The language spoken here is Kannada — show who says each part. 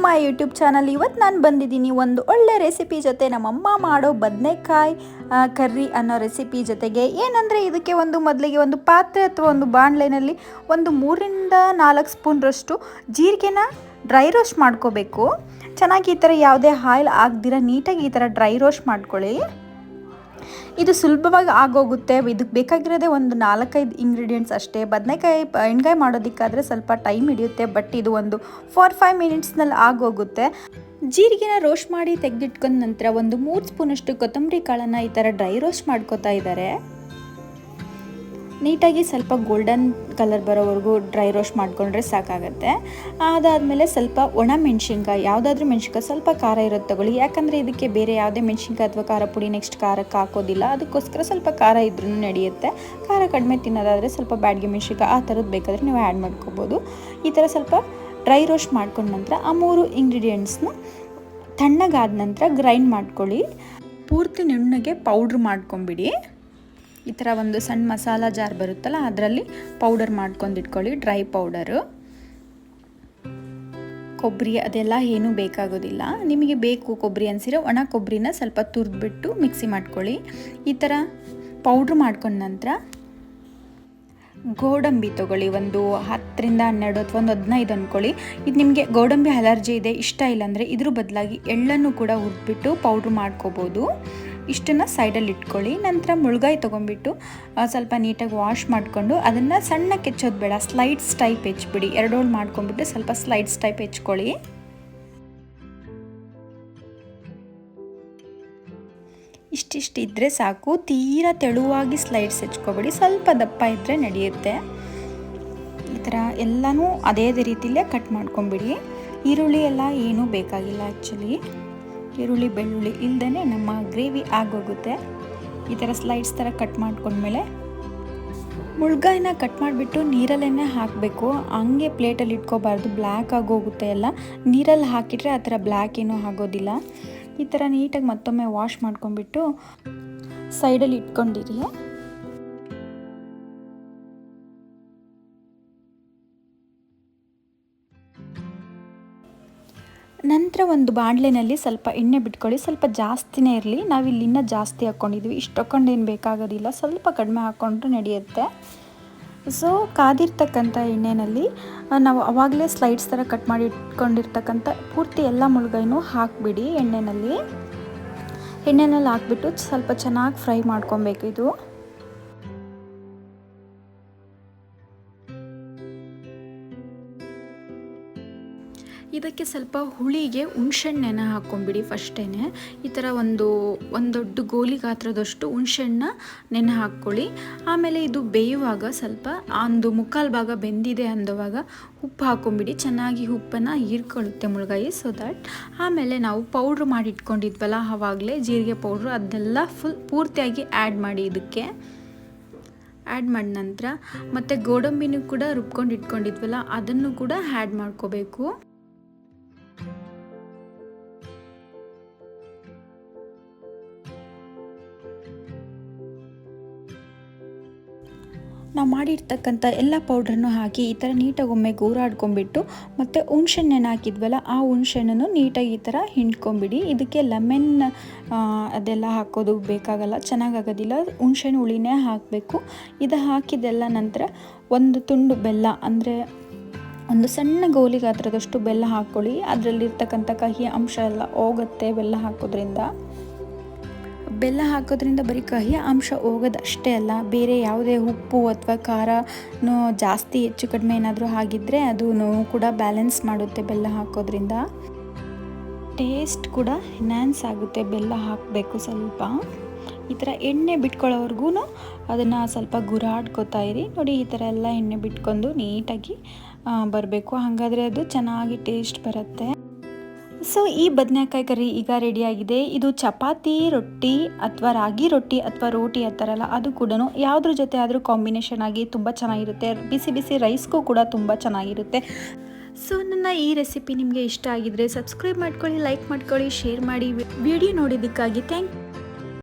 Speaker 1: My YouTube channel. ಇವತ್ತು ನಾನು ಬಂದಿದ್ದೀನಿ ಒಂದು ಒಳ್ಳೆ ರೆಸಿಪಿ ಜೊತೆ. ನಮ್ಮಮ್ಮ ಮಾಡೋ ಬದನೆಕಾಯಿ ಕರ್ರಿ ಅನ್ನೋ ರೆಸಿಪಿ ಜೊತೆಗೆ. ಏನಂದರೆ ಇದಕ್ಕೆ ಮೊದಲಿಗೆ ಒಂದು ಪಾತ್ರೆ ಅಥವಾ ಒಂದು ಬಾಣಲೆನಲ್ಲಿ ಒಂದು 3ರಿಂದ 4 ಸ್ಪೂನ್ರಷ್ಟು ಜೀರಿಗೆನ ಡ್ರೈ ರೋಸ್ಟ್ ಮಾಡ್ಕೋಬೇಕು. ಚೆನ್ನಾಗಿ ಈ ಥರ ಯಾವುದೇ ಆಯಿಲ್ ಆಗದಿರ ನೀಟಾಗಿ ಈ ಥರ ಡ್ರೈ ರೋಸ್ಟ್ ಮಾಡ್ಕೊಳ್ಳಿ. ಇದು ಸುಲಭವಾಗಿ ಆಗೋಗುತ್ತೆ. ಇದಕ್ಕೆ ಬೇಕಾಗಿರೋದೇ ಒಂದು 4-5 ಇಂಗ್ರೀಡಿಯೆಂಟ್ಸ್ ಅಷ್ಟೇ. ಬದನೆಕಾಯಿ ಎಣ್ಗಾಯಿ ಮಾಡೋದಕ್ಕಾದರೆ ಸ್ವಲ್ಪ ಟೈಮ್ ಹಿಡಿಯುತ್ತೆ, ಬಟ್ ಇದು ಒಂದು 4-5 ಮಿನಿಟ್ಸ್ನಲ್ಲಿ ಆಗೋಗುತ್ತೆ. ಜೀರಿಗೆನ ರೋಸ್ಟ್ ಮಾಡಿ ತೆಗೆದಿಟ್ಕೊಂಡ ನಂತರ ಒಂದು 3 ಸ್ಪೂನಷ್ಟು ಕೊತ್ತಂಬರಿ ಕಾಳನ್ನು ಈ ಥರ ಡ್ರೈ ರೋಸ್ಟ್ ಮಾಡ್ಕೋತಾ ಇದ್ದಾರೆ. ನೀಟಾಗಿ ಸ್ವಲ್ಪ ಗೋಲ್ಡನ್ ಕಲರ್ ಬರೋವರೆಗೂ ಡ್ರೈ ರೋಸ್ಟ್ ಮಾಡಿಕೊಂಡ್ರೆ ಸಾಕಾಗುತ್ತೆ. ಅದಾದಮೇಲೆ ಸ್ವಲ್ಪ ಒಣ ಮೆಣಸಿನ್ಕಾಯಿ, ಯಾವುದಾದ್ರೂ ಮೆಣಸಿನ್ಕಾಯಿ ಸ್ವಲ್ಪ ಖಾರ ಇರೋದು ತಗೊಳ್ಳಿ. ಯಾಕಂದರೆ ಇದಕ್ಕೆ ಬೇರೆ ಯಾವುದೇ ಮೆಣಸಿನ್ಕಾಯಿ ಅಥವಾ ಖಾರ ಪುಡಿ ನೆಕ್ಸ್ಟ್ ಖಾರಕ್ಕೆ ಹಾಕೋದಿಲ್ಲ. ಅದಕ್ಕೋಸ್ಕರ ಸ್ವಲ್ಪ ಖಾರ ಇದ್ರೂ ನಡೆಯುತ್ತೆ. ಖಾರ ಕಡಿಮೆ ತಿನ್ನೋದಾದರೆ ಸ್ವಲ್ಪ ಬ್ಯಾಡಗಿ ಮೆಣಸಿನ್ಕಾಯಿ ಆ ಥರದ್ದು ಬೇಕಾದರೆ ನೀವು ಆ್ಯಡ್ ಮಾಡ್ಕೋಬೋದು. ಈ ಥರ ಸ್ವಲ್ಪ ಡ್ರೈ ರೋಸ್ಟ್ ಮಾಡ್ಕೊಂಡ ನಂತರ ಆ 3 ಇಂಗ್ರೀಡಿಯೆಂಟ್ಸ್ನ ತಣ್ಣಗಾದ ನಂತರ ಗ್ರೈಂಡ್ ಮಾಡ್ಕೊಳ್ಳಿ. ಪೂರ್ತಿ ನುಣ್ಣಗೆ ಪೌಡ್ರ್ ಮಾಡ್ಕೊಂಬಿಡಿ. ಈ ಥರ ಒಂದು ಸಣ್ಣ ಮಸಾಲ ಜಾರ್ ಬರುತ್ತಲ್ಲ, ಅದರಲ್ಲಿ ಪೌಡರ್ ಮಾಡ್ಕೊಂಡಿಟ್ಕೊಳ್ಳಿ. ಡ್ರೈ ಪೌಡರು, ಕೊಬ್ಬರಿ ಅದೆಲ್ಲ ಏನೂ ಬೇಕಾಗೋದಿಲ್ಲ. ನಿಮಗೆ ಬೇಕು ಕೊಬ್ಬರಿ ಅನಿಸಿರೋ ಒಣ ಕೊಬ್ಬರಿನ ಸ್ವಲ್ಪ ತುರಿದ್ಬಿಟ್ಟು ಮಿಕ್ಸಿ ಮಾಡ್ಕೊಳ್ಳಿ. ಈ ಥರ ಪೌಡ್ರ್ ಮಾಡ್ಕೊಂಡ ನಂತರ ಗೋಡಂಬಿ ತೊಗೊಳ್ಳಿ. ಒಂದು 10ರಿಂದ 12 ಅಥವಾ ಒಂದು 15 ಅಂದ್ಕೊಳ್ಳಿ. ಇದು ನಿಮಗೆ ಗೋಡಂಬಿ ಅಲರ್ಜಿ ಇದೆ, ಇಷ್ಟ ಇಲ್ಲಾಂದರೆ ಇದ್ರ ಬದಲಾಗಿ ಎಳ್ಳನ್ನು ಕೂಡ ಹುರಿದ್ಬಿಟ್ಟು ಪೌಡ್ರ್ ಮಾಡ್ಕೋಬೋದು. ಇಷ್ಟನ್ನು ಸೈಡಲ್ಲಿ ಇಟ್ಕೊಳ್ಳಿ. ನಂತರ ಮುಳ್ಗಾಯಿ ತೊಗೊಂಡ್ಬಿಟ್ಟು ಸ್ವಲ್ಪ ನೀಟಾಗಿ ವಾಶ್ ಮಾಡಿಕೊಂಡು ಅದನ್ನು ಸಣ್ಣಕ್ಕೆ ಹೆಚ್ಚೋದು ಬೇಡ, ಸ್ಲೈಡ್ಸ್ ಟೈಪ್ ಹೆಚ್ಚಿಬಿಡಿ. 2 ಹೋಳು ಮಾಡ್ಕೊಂಡ್ಬಿಟ್ಟು ಸ್ವಲ್ಪ ಸ್ಲೈಡ್ಸ್ ಟೈಪ್ ಹೆಚ್ಕೊಳ್ಳಿ. ಇಷ್ಟಿಷ್ಟು ಇದ್ದರೆ ಸಾಕು. ತೀರಾ ತೆಳುವಾಗಿ ಸ್ಲೈಡ್ಸ್ ಹೆಚ್ಕೊಬೇಡಿ, ಸ್ವಲ್ಪ ದಪ್ಪ ಇದ್ದರೆ ನಡೆಯುತ್ತೆ. ಈ ಥರ ಎಲ್ಲನೂ ಅದೇ ರೀತಿಯಲ್ಲೇ ಕಟ್ ಮಾಡ್ಕೊಂಬಿಡಿ. ಈರುಳ್ಳಿ ಎಲ್ಲ ಏನೂ ಬೇಕಾಗಿಲ್ಲ. ಆ್ಯಕ್ಚುಲಿ ಈರುಳ್ಳಿ ಬೆಳ್ಳುಳ್ಳಿ ಇಲ್ಲದೇ ನಮ್ಮ ಗ್ರೇವಿ ಆಗೋಗುತ್ತೆ. ಈ ಥರ ಸ್ಲೈಡ್ಸ್ ಥರ ಕಟ್ ಮಾಡ್ಕೊಂಡ್ಮೇಲೆ ಮುಳ್ಗಾಯಿನ ಕಟ್ ಮಾಡಿಬಿಟ್ಟು ನೀರಲ್ಲೇ ಹಾಕಬೇಕು. ಹಂಗೆ ಪ್ಲೇಟಲ್ಲಿ ಇಟ್ಕೋಬಾರ್ದು, ಬ್ಲ್ಯಾಕ್ ಆಗೋಗುತ್ತೆ ಎಲ್ಲ. ನೀರಲ್ಲಿ ಹಾಕಿದರೆ ಆ ಥರ ಬ್ಲ್ಯಾಕ್ ಏನೂ ಆಗೋದಿಲ್ಲ. ಈ ಥರ ನೀಟಾಗಿ ಮತ್ತೊಮ್ಮೆ ವಾಶ್ ಮಾಡ್ಕೊಂಡ್ಬಿಟ್ಟು ಸೈಡಲ್ಲಿ ಇಟ್ಕೊಂಡಿರಿ. ನಂತರ ಒಂದು ಬಾಣಲೆನಲ್ಲಿ ಸ್ವಲ್ಪ ಎಣ್ಣೆ ಬಿಟ್ಕೊಳ್ಳಿ. ಸ್ವಲ್ಪ ಜಾಸ್ತಿನೇ ಇರಲಿ. ನಾವಿಲ್ಲಿ ಇನ್ನೂ ಜಾಸ್ತಿ ಹಾಕ್ಕೊಂಡಿದ್ವಿ, ಇಷ್ಟು ಹಾಕ್ಕೊಂಡೇನು ಬೇಕಾಗೋದಿಲ್ಲ, ಸ್ವಲ್ಪ ಕಡಿಮೆ ಹಾಕ್ಕೊಂಡ್ರೆ ನಡೆಯುತ್ತೆ. ಸೊ ಕಾದಿರ್ತಕ್ಕಂಥ ಎಣ್ಣೆಯಲ್ಲಿ ನಾವು ಆವಾಗಲೇ ಸ್ಲೈಡ್ಸ್ ಥರ ಕಟ್ ಮಾಡಿ ಇಟ್ಕೊಂಡಿರ್ತಕ್ಕಂಥ ಪೂರ್ತಿ ಎಲ್ಲ ಮುಳ್ಗಾಯಿನೂ ಹಾಕಿಬಿಡಿ. ಎಣ್ಣೆಯಲ್ಲಿ ಹಾಕಿಬಿಟ್ಟು ಸ್ವಲ್ಪ ಚೆನ್ನಾಗಿ ಫ್ರೈ ಮಾಡ್ಕೊಬೇಕು. ಇದು ಇದಕ್ಕೆ ಸ್ವಲ್ಪ ಹುಳಿಗೆ ಹುಣಸೆಹಣ್ಣೆನ ಹಾಕ್ಕೊಂಬಿಡಿ. ಫಸ್ಟೇ ಈ ಥರ ಒಂದು ದೊಡ್ಡ ಗೋಲಿ ಗಾತ್ರದಷ್ಟು ಹುಣಸೆಹಣ್ಣ ನೆನೆ ಹಾಕ್ಕೊಳ್ಳಿ. ಆಮೇಲೆ ಇದು ಬೇಯುವಾಗ ಸ್ವಲ್ಪ ಒಂದು 3/4 ಭಾಗ ಬೆಂದಿದೆ ಅಂದುವಾಗ ಉಪ್ಪು ಹಾಕ್ಕೊಂಬಿಡಿ. ಚೆನ್ನಾಗಿ ಉಪ್ಪನ್ನು ಹೀರ್ಕೊಳ್ಳುತ್ತೆ ಮುಳ್ಗಾಯಿ. ಸೊ ದಟ್ ಆಮೇಲೆ ನಾವು ಪೌಡ್ರ್ ಮಾಡಿ ಇಟ್ಕೊಂಡಿದ್ವಲ್ಲ ಆವಾಗಲೇ ಜೀರಿಗೆ ಪೌಡ್ರು, ಅದನ್ನೆಲ್ಲ ಪೂರ್ತಿಯಾಗಿ ಆ್ಯಡ್ ಮಾಡಿ. ಇದಕ್ಕೆ ಆ್ಯಡ್ ಮಾಡಿದ ನಂತರ ಮತ್ತು ಗೋಡಂಬಿನೂ ಕೂಡ ರುಬ್ಕೊಂಡು ಇಟ್ಕೊಂಡಿದ್ವಲ್ಲ ಅದನ್ನು ಕೂಡ ಆ್ಯಡ್ ಮಾಡ್ಕೋಬೇಕು. ನಾವು ಮಾಡಿರ್ತಕ್ಕಂಥ ಎಲ್ಲ ಪೌಡ್ರನ್ನು ಹಾಕಿ ಈ ಥರ ನೀಟಾಗಿ ಒಮ್ಮೆ ಗೂರಾಡ್ಕೊಂಬಿಟ್ಟು ಮತ್ತು ಹುಣ್ಸೆಹಣ್ಣು ಹಾಕಿದ್ವಲ್ಲ ಆ ಹುಣ್ಸೆಹಣ್ಣನ್ನು ನೀಟಾಗಿ ಈ ಥರ ಹಿಂಡ್ಕೊಂಬಿಡಿ. ಇದಕ್ಕೆ ಲೆಮನ್ ಅದೆಲ್ಲ ಹಾಕೋದು ಬೇಕಾಗಲ್ಲ, ಚೆನ್ನಾಗಾಗೋದಿಲ್ಲ. ಹುಣ್ಸೆಹಣ್ಣು ಹುಳಿನೇ ಹಾಕಬೇಕು. ಇದು ಹಾಕಿದ್ದೆಲ್ಲ ನಂತರ ಒಂದು ತುಂಡು ಬೆಲ್ಲ, ಅಂದರೆ ಒಂದು ಸಣ್ಣ ಗೋಲಿ ಗಾತ್ರದಷ್ಟು ಬೆಲ್ಲ ಹಾಕ್ಕೊಳ್ಳಿ. ಅದರಲ್ಲಿರ್ತಕ್ಕಂಥ ಕಹಿ ಅಂಶ ಎಲ್ಲ ಹೋಗುತ್ತೆ ಬೆಲ್ಲ ಹಾಕೋದ್ರಿಂದ. ಬೆಲ್ಲ ಹಾಕೋದ್ರಿಂದ ಬರೀ ಕಹಿ ಅಂಶ ಹೋಗೋದು ಅಷ್ಟೇ ಅಲ್ಲ, ಬೇರೆ ಯಾವುದೇ ಉಪ್ಪು ಅಥವಾ ಖಾರನೂ ಜಾಸ್ತಿ ಹೆಚ್ಚು ಕಡಿಮೆ ಏನಾದರೂ ಆಗಿದ್ದರೆ ಅದೂ ಕೂಡ ಬ್ಯಾಲೆನ್ಸ್ ಮಾಡುತ್ತೆ ಬೆಲ್ಲ ಹಾಕೋದ್ರಿಂದ. ಟೇಸ್ಟ್ ಕೂಡ ಎನ್ಹ್ಯಾನ್ಸ್ ಆಗುತ್ತೆ. ಬೆಲ್ಲ ಹಾಕಬೇಕು ಸ್ವಲ್ಪ. ಈ ಥರ ಎಣ್ಣೆ ಬಿಟ್ಕೊಳ್ಳೋವರೆಗೂ ಅದನ್ನು ಸ್ವಲ್ಪ ಗುರಾಡ್ಕೋತಾ ಇರಿ. ನೋಡಿ ಈ ಥರ ಎಲ್ಲ ಎಣ್ಣೆ ಬಿಟ್ಕೊಂಡು ನೀಟಾಗಿ ಬರಬೇಕು. ಹಾಗಾದರೆ ಅದು ಚೆನ್ನಾಗಿ ಟೇಸ್ಟ್ ಬರುತ್ತೆ. ಸೊ ಈ ಬದನೆಕಾಯಿ ಕರಿ ಈಗ ರೆಡಿಯಾಗಿದೆ. ಇದು ಚಪಾತಿ, ರೊಟ್ಟಿ ಅಥವಾ ರಾಗಿ ರೊಟ್ಟಿ ಅಥವಾ ರೋಟಿ ಆ ಥರ ಎಲ್ಲ ಅದು ಕೂಡ ಯಾವುದ್ರ ಜೊತೆ ಆದರೂ ಕಾಂಬಿನೇಷನ್ ಆಗಿ ತುಂಬ ಚೆನ್ನಾಗಿರುತ್ತೆ. ಬಿಸಿ ಬಿಸಿ ರೈಸ್ಗೂ ಕೂಡ ತುಂಬ ಚೆನ್ನಾಗಿರುತ್ತೆ. ಸೊ ನನ್ನ ಈ ರೆಸಿಪಿ ನಿಮಗೆ ಇಷ್ಟ ಆಗಿದ್ರೆ ಸಬ್ಸ್ಕ್ರೈಬ್ ಮಾಡ್ಕೊಳ್ಳಿ, ಲೈಕ್ ಮಾಡ್ಕೊಳ್ಳಿ, ಶೇರ್ ಮಾಡಿ. ವಿಡಿಯೋ ನೋಡಿದ್ದಕ್ಕಾಗಿ ಥ್ಯಾಂಕ್ ಯು.